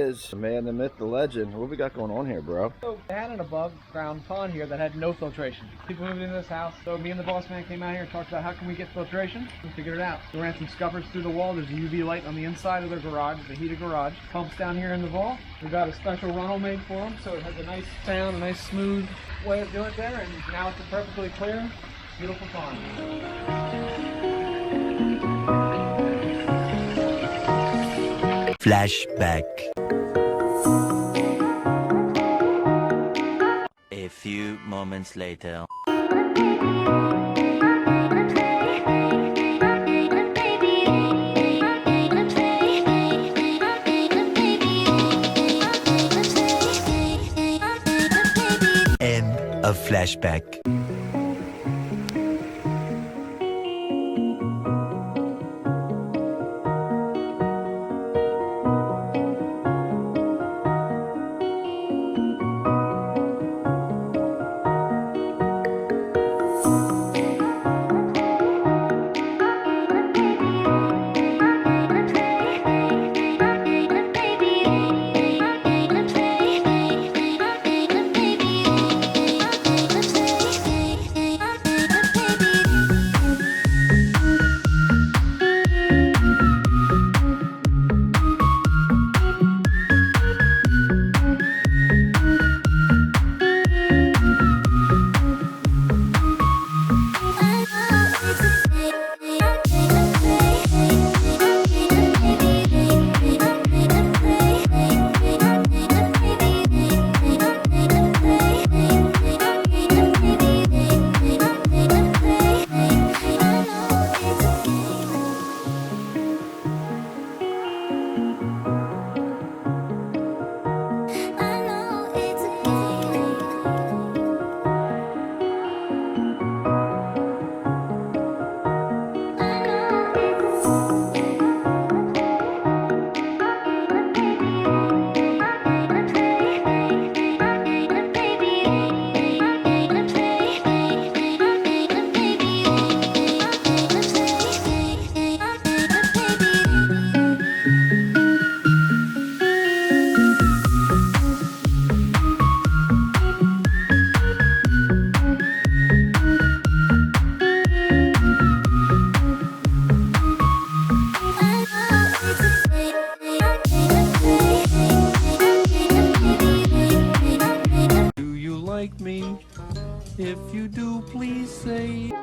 is the man, the myth, the legend. What we got going on here, bro? So they had an above ground pond here that had no filtration. People moved into this house, so me and the boss man came out here and talked about how can we get filtration. We figured it out. We ran some scuppers through the wall. There's a UV light on the inside of their garage, the heated garage. Pumps down here in the vault. We got a special runnel made for them, so it has a nice sound, a nice smooth way of doing it there, and now it's a perfectly clear, beautiful pond. Flashback. A few moments later. End of flashback. Like me? If you do, please say